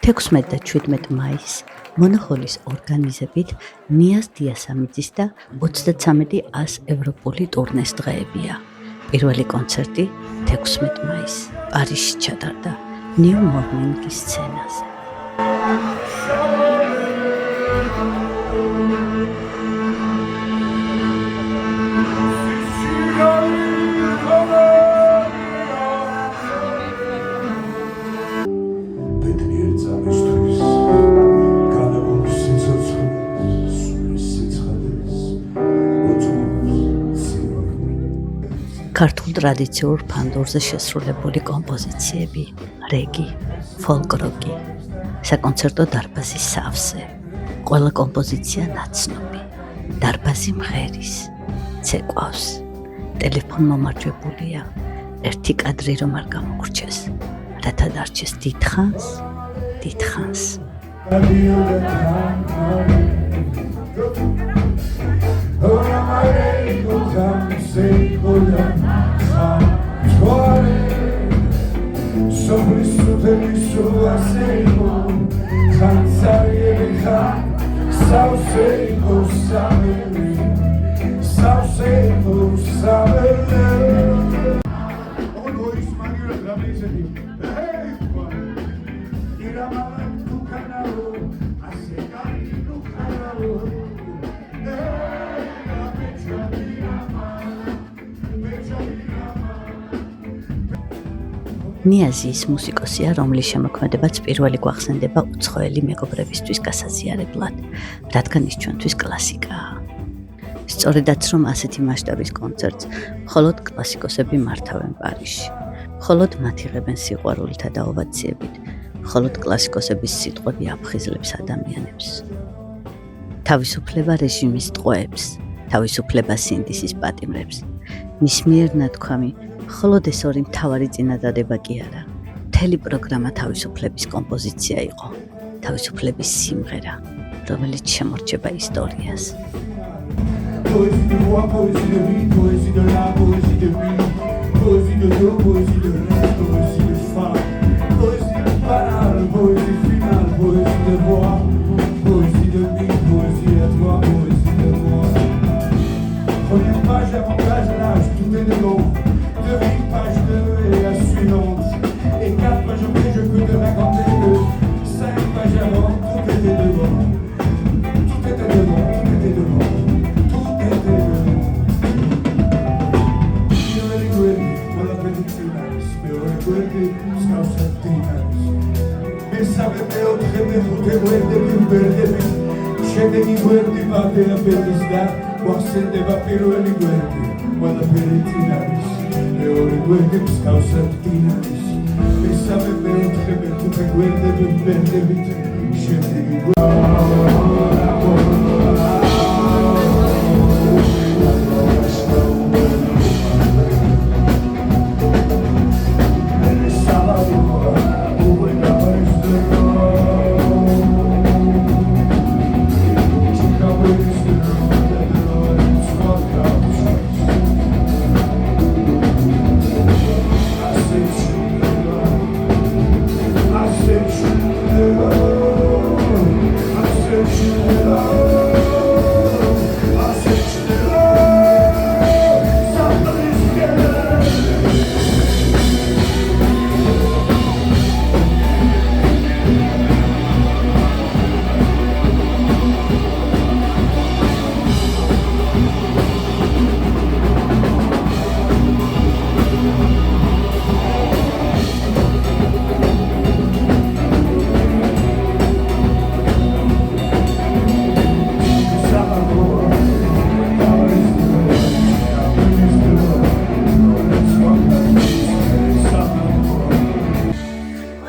16 და 17 მაისს მონახოლის ორგანიზებით ნიას დიასამიძის და 33 ას ევროპული ტურნეს დღეებია. პირველი კონცერტი 16 მაისს პარიზში ჩატარდა New Morning-ის სცენაზე. ქართულ ტრადიციურ ფანდორზე შესრულებული კომპოზიციები, რეგი, ფოლკ-როკი, საკონცერტო დარბაზი სავსე, ყველა კომპოზიცია ნაცნობი, დარბაზი მღერის, ცეკვავს, ტელეფონ მომარჯვებულია, ერთი კადრი რომ არ გამოგრჩეს, რათა დარჩეს დიდხანს. ნიაზის მუსიკოსია, რომლის შემოქმედებაც პირველი გვახსენდება უცხოელი მეგობრებისთვის გასაზიარებლად, რადგან ის ჩვენთვის კლასიკაა. სწორედაც რომ ასეთი მასშტაბის კონცერტს მხოლოდ კლასიკოსები მართავენ პარიზში, მხოლოდ მათ იღებენ სიყვარულითა და ოვაციებით, მხოლოდ კლასიკოსების სიტყვები აფხიზლებს ადამიანებს. თავისუფლება რეჟიმის ტყვეებს, თავისუფლება სინდისის პატიმრებს, მის მიერ ნათქვამი მხოლოდ ეს ორი მთავარი წინადადება კი არა. მთელი პროგრამა თავისუფლების კომპოზიცია იყო, თავისუფლების სიმღერა, რომელიც შემორჩება ისტორიას. შემდეგი გვერდი პატეა ბედის და გვახსენდება პირველი გვერდი, ყველაფერი წინ არის, მეორე გვერდი მსგავსად წინ არის, მესამე, მეოთხე, მეხუთე გვერდები ბერდებით, შემდეგი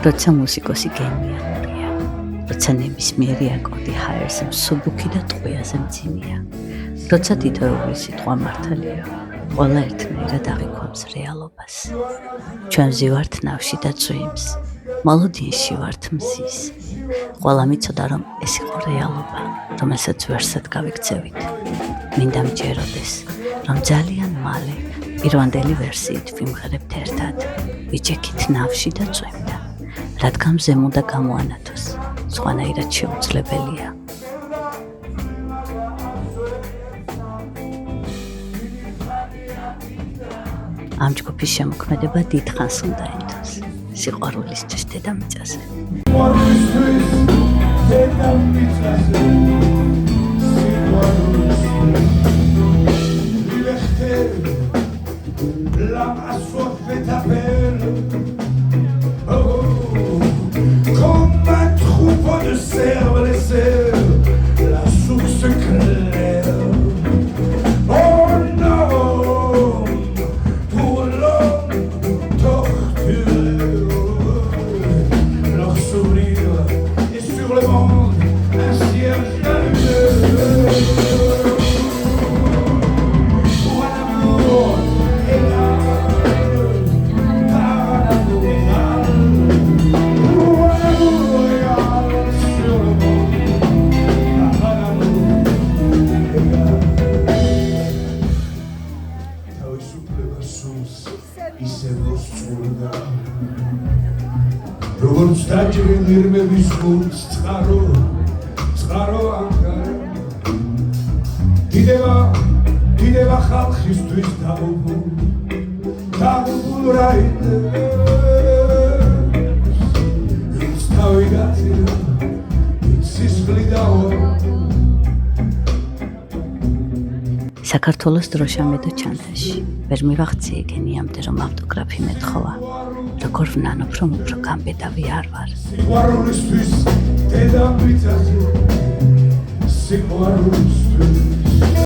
როცა მუსიკოსი გენიალურია, როცა ნებისმიერი აკორდი ჰაერზე მსუბუქი და ტყვიაზე მძიმეა, როცა თითოეული სიტყვა მართალია, ყველა ერთნაირად აღიქვამს რეალობას. ჩვენ ვზივართ ნავში და წვიმს, მოლოდინში ვართ მზის. ყველა მიცოდა, რომ ეს იყო რეალობა, რომელსაც ვერსად გავიქცევით. მინდა მჯეროდეს, რომ ძალიან მალე პირვანდელი ვერსიით ვიმღერებთ ერთად, ვიჯექით ნავში და წვიმდა. რადგან მზემ უნდა გამოანათოს, სხვანაირად შეუძლებელია. ამ ჯგუფის შემოქმედება დიდხანს უნდა ეთოს სიყვარულისთვის დედამიწაზე. სიყვარულისთვის დედამიწაზე La más suave t'appelle comme un troupeau de cerfs laissés la source claire. Oh non, pour l'homme torturé, leur sourire est sur le monde un ciel jaloux. როგორც დაჭრილი ირმების გულს წყარო ანგარა დიდება ხალხისთვის დაღუპულ რაინდებს ვინც თავი გაწირა ვინც სისხლი დავა საქართველოს დროშამედო ჩანთაში ვერ მივახციე გენიამდე რომ ავტოგრაფი მეთხოვა როგორ ვნანობ რომ უფრო გამბედავი არ ვარ სიყვარულისთვის დედამიწაზე სიყვარულისთვის